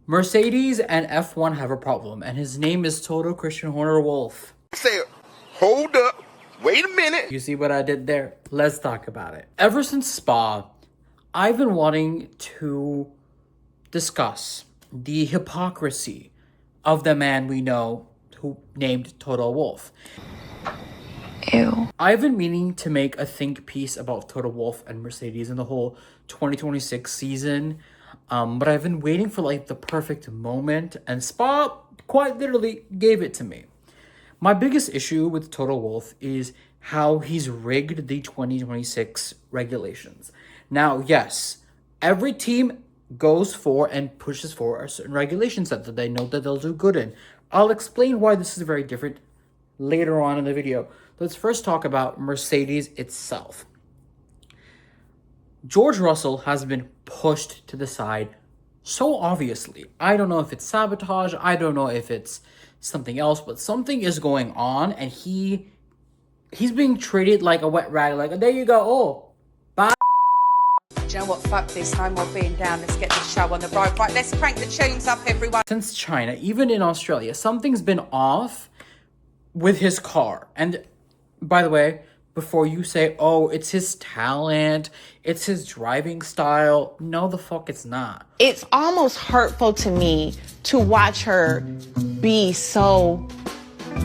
Mercedes and F1 have a problem, and his name is Toto Christian Horner Wolff. Say, hold up, wait a minute. You see what I did there? Let's talk about it. Ever since Spa, I've been wanting to discuss the hypocrisy of the man we know who named Toto Wolff. Ew. I've been meaning to make a think piece about Toto Wolff and Mercedes in the whole 2026 season, but I've been waiting for like the perfect moment, and Spa quite literally gave it to me. My biggest issue with Toto Wolff is how he's rigged the 2026 regulations. Now, yes, every team goes for and pushes for a certain regulation set that they know that they'll do good in. I'll explain why this is very different later on in the video. Let's first talk about Mercedes itself. George Russell has been pushed to the side so obviously. I don't know if it's sabotage, I don't know if it's something else, but something is going on, and he's being treated like a wet rag, like, there you go, oh, bye. Do you know what, fuck this, no more being down, let's get this show on the road. Right, let's crank the tunes up, everyone. Since China, even in Australia, something's been off with his car. And by the way, before you say, oh, it's his talent, it's his driving style, no, the fuck it's not. It's almost hurtful to me to watch her be so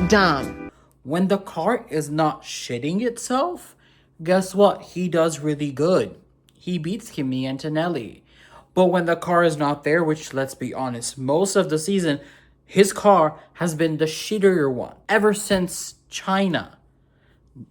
dumb. When the car is not shitting itself, guess what? He does really good. He beats Kimi Antonelli. But when the car is not there, which, let's be honest, most of the season, his car has been the shittier one ever since China.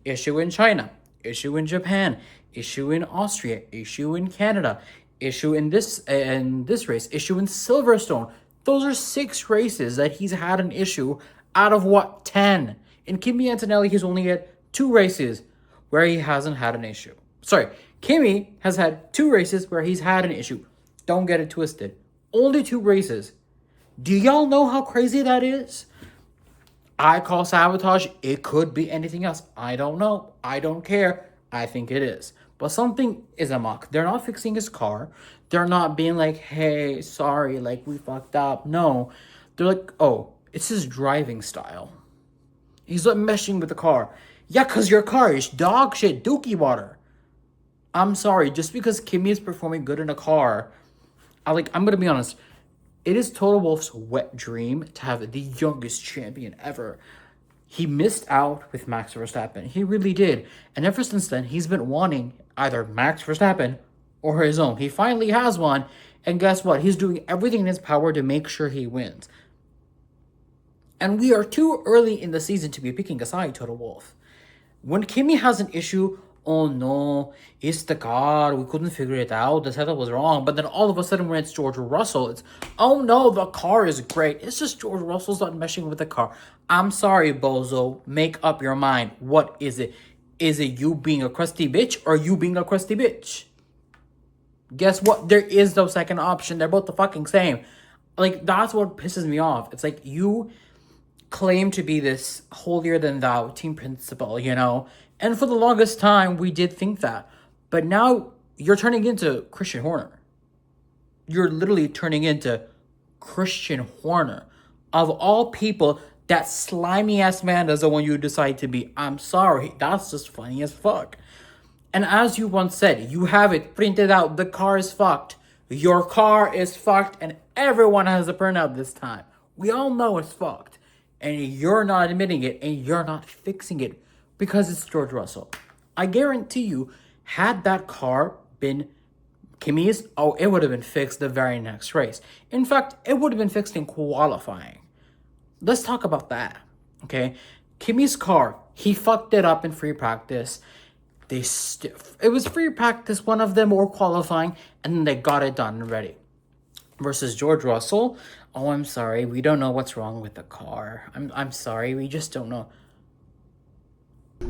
Issue in China, issue in Japan, issue in Austria, issue in Canada, issue in this race, issue in Silverstone. Those are 6 races that he's had an issue out of what, 10? In Kimi Antonelli, he's only had 2 races where he hasn't had an issue. Sorry, Kimi has had 2 races where he's had an issue. Don't get it twisted. Only 2 races. Do y'all know how crazy that is? I call sabotage. It could be anything else. I don't know. I don't care. I think it is. But something is amok. They're not fixing his car. They're not being like, hey, sorry, like, we fucked up. No. They're like, oh, it's his driving style. He's not meshing with the car. Yeah, because your car is dog shit, dookie water. I'm sorry. Just because Kimi is performing good in a car, I'm going to be honest. It is Toto Wolff's wet dream to have the youngest champion ever. He missed out with Max Verstappen. He really did. And ever since then, he's been wanting either Max Verstappen or his own. He finally has one. And guess what? He's doing everything in his power to make sure he wins. And we are too early in the season to be picking aside Toto Wolff. When Kimi has an issue, oh no, it's the car, we couldn't figure it out, the setup was wrong. But then all of a sudden when it's George Russell, it's, oh no, the car is great. It's just George Russell's not meshing with the car. I'm sorry, bozo, make up your mind. What is it? Is it you being a crusty bitch or you being a crusty bitch? Guess what? There is no second option. They're both the fucking same. Like, that's what pisses me off. It's like, you claim to be this holier than thou team principal, you know? And for the longest time, we did think that. But now, you're turning into Christian Horner. You're literally turning into Christian Horner. Of all people, that slimy-ass man is the one you decide to be. I'm sorry, that's just funny as fuck. And as you once said, you have it printed out, the car is fucked. Your car is fucked, and everyone has a printout this time. We all know it's fucked. And you're not admitting it, and you're not fixing it. Because it's George Russell. I guarantee you, had that car been Kimi's, oh, it would have been fixed the very next race. In fact, it would have been fixed in qualifying. Let's talk about that, okay? Kimi's car, he fucked it up in free practice. It was free practice, one of them, or qualifying, and then they got it done and ready. Versus George Russell, oh, I'm sorry, we don't know what's wrong with the car. I'm sorry, we just don't know.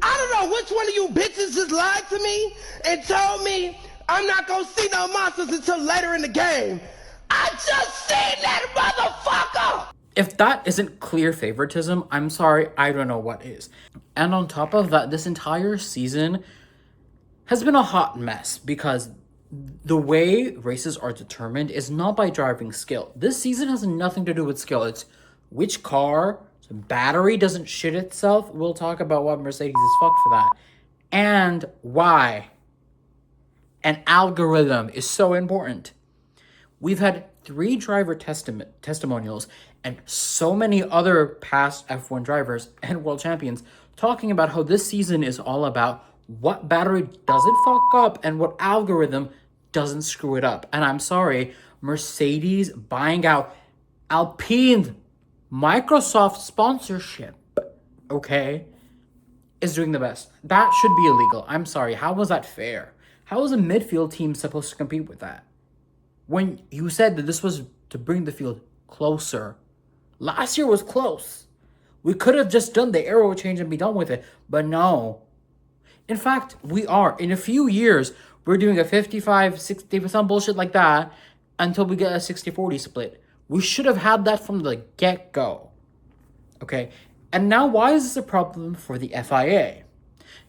I don't know which one of you bitches just lied to me and told me I'm not gonna see no monsters until later in the game. I just seen that motherfucker! If that isn't clear favoritism, I'm sorry, I don't know what is. And on top of that, this entire season has been a hot mess because The way races are determined is not by driving skill. This season has nothing to do with skill. It's which car, battery doesn't shit itself. We'll talk about what Mercedes is fucked for that. And why. An algorithm is so important. We've had 3 driver testimonials and so many other past F1 drivers and world champions talking about how this season is all about what battery doesn't fuck up and what algorithm doesn't screw it up. And I'm sorry, Mercedes buying out Alpine Microsoft sponsorship, okay, is doing the best. That should be illegal. I'm sorry. How was that fair? How was a midfield team supposed to compete with that? When you said that this was to bring the field closer. Last year was close. We could have just done the aero change and be done with it. But no. In fact, we are. In a few years, we're doing a 55-60% bullshit like that until we get a 60-40 split. We should have had that from the get-go. Okay? And now why is this a problem for the FIA?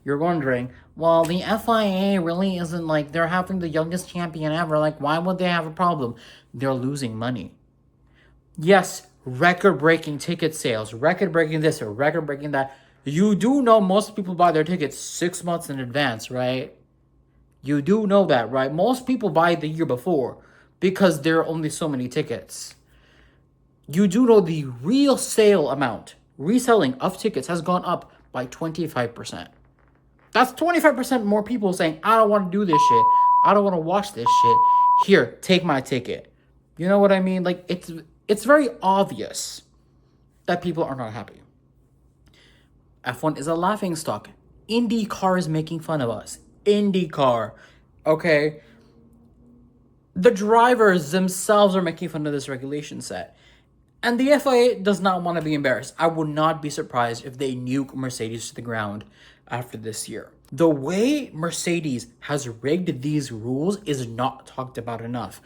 You're wondering, well, the FIA really isn't like, they're having the youngest champion ever. Like, why would they have a problem? They're losing money. Yes, record-breaking ticket sales, record-breaking this or record-breaking that. You do know most people buy their tickets 6 months in advance, right? You do know that, right? Most people buy the year before because there are only so many tickets. You do know the real sale amount, reselling of tickets has gone up by 25%. That's 25% more people saying, I don't want to do this shit. I don't want to watch this shit. Here, take my ticket. You know what I mean? Like, it's very obvious that people are not happy. F1 is a laughingstock. IndyCar is making fun of us. IndyCar, okay? The drivers themselves are making fun of this regulation set. And the FIA does not want to be embarrassed. I would not be surprised if they nuke Mercedes to the ground after this year. The way Mercedes has rigged these rules is not talked about enough.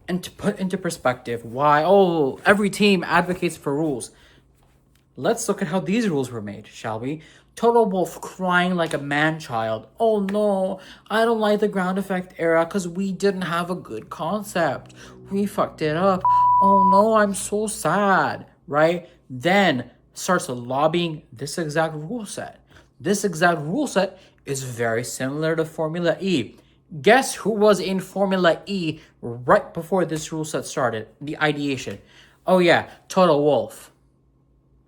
And to put into perspective why, every team advocates for rules. Let's look at how these rules were made, shall we? Toto Wolff crying like a man-child. Oh no, I don't like the ground effect era because we didn't have a good concept. We fucked it up. Oh no, I'm so sad, right? Then starts lobbying this exact rule set. This exact rule set is very similar to Formula E. Guess who was in Formula E right before this rule set started? The ideation. Oh yeah, Toto Wolff.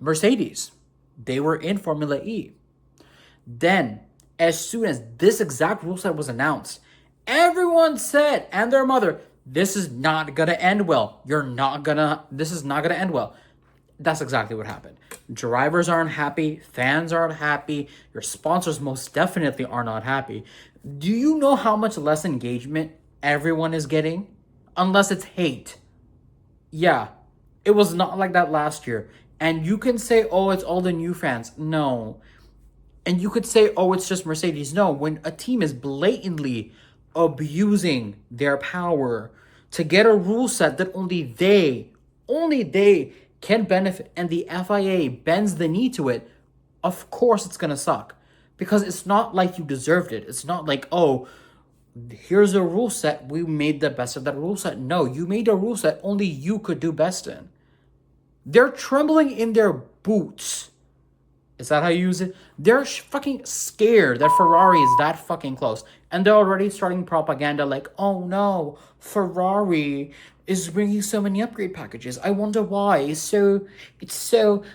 Mercedes. They were in Formula E. Then, as soon as this exact rule set was announced, everyone said, and their mother, this is not gonna end well. This is not gonna end well. That's exactly what happened. Drivers aren't happy, fans aren't happy, your sponsors most definitely are not happy. Do you know how much less engagement everyone is getting? Unless it's hate. Yeah, it was not like that last year. And you can say, it's all the new fans. No. And you could say, it's just Mercedes. No, when a team is blatantly abusing their power to get a rule set that only they can benefit, and the FIA bends the knee to it, of course it's going to suck. Because it's not like you deserved it. It's not like, here's a rule set. We made the best of that rule set. No, you made a rule set only you could do best in. They're trembling in their boots. Is that how you use it? They're fucking scared that Ferrari is that fucking close. And they're already starting propaganda like, oh no, Ferrari is bringing so many upgrade packages. I wonder why. It's so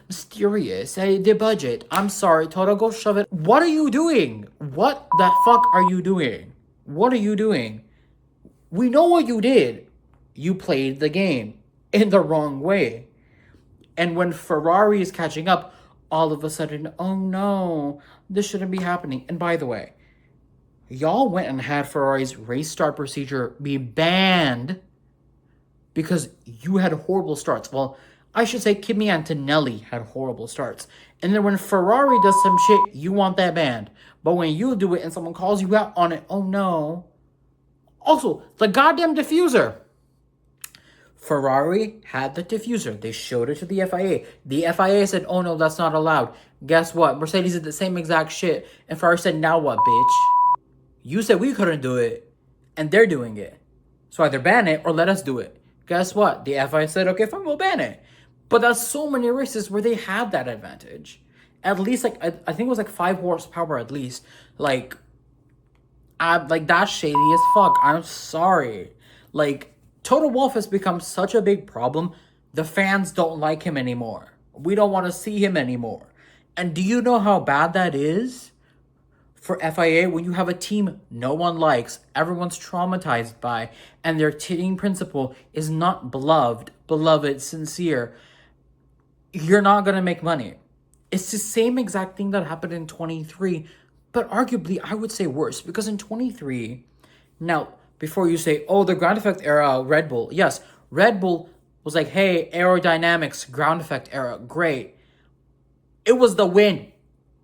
mysterious. The budget. I'm sorry, Toto, go shove it. What are you doing? What the fuck are you doing? What are you doing? We know what you did. You played the game in the wrong way. And when Ferrari is catching up, all of a sudden, oh no, this shouldn't be happening. And by the way, y'all went and had Ferrari's race start procedure be banned because you had horrible starts. Well, I should say Kimi Antonelli had horrible starts. And then when Ferrari does some shit, you want that banned. But when you do it and someone calls you out on it, oh no. Also, the goddamn diffuser. Ferrari had the diffuser. They showed it to the FIA. The FIA said, oh no, that's not allowed. Guess what? Mercedes did the same exact shit. And Ferrari said, now what, bitch? You said we couldn't do it. and they're doing it. So either ban it or let us do it. Guess what? The FIA said, okay, fine, we'll ban it. But there's so many races where they had that advantage. At least, like, I think it was like 5 horsepower at least. Like, that's shady as fuck. I'm sorry. Like, Toto Wolff has become such a big problem. The fans don't like him anymore. We don't want to see him anymore. And do you know how bad that is for FIA when you have a team no one likes, everyone's traumatized by, and their team principle is not beloved, sincere? You're not going to make money. It's the same exact thing that happened in 23, but arguably I would say worse, because in 23, now, before you say, oh, the ground effect era, Red Bull. Yes, Red Bull was like, hey, aerodynamics, ground effect era, great. It was the wind.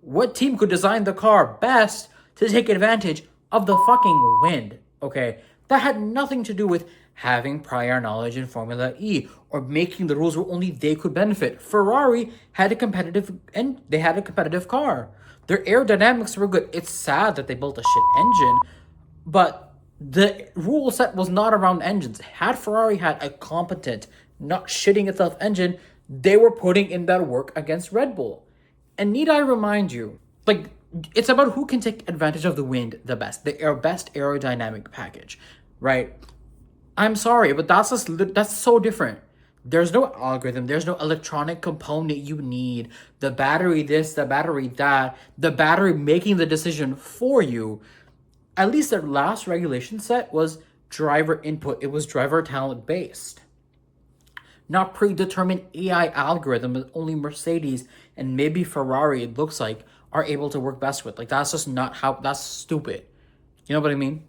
What team could design the car best to take advantage of the fucking wind? Okay, that had nothing to do with having prior knowledge in Formula E or making the rules where only they could benefit. Ferrari had a competitive car. Their aerodynamics were good. It's sad that they built a shit engine, but the rule set was not around engines. Had Ferrari had a competent, not shitting itself engine, they were putting in that work against Red Bull. And need I remind you, like, it's about who can take advantage of the wind the best, the best aerodynamic package, right? I'm sorry, but that's so different. There's no algorithm. There's no electronic component you need. The battery this, the battery that, the battery making the decision for you. At least their last regulation set was driver input. It was driver talent based. Not predetermined AI algorithm that only Mercedes and maybe Ferrari, it looks like, are able to work best with. Like, that's just not how, that's stupid. You know what I mean?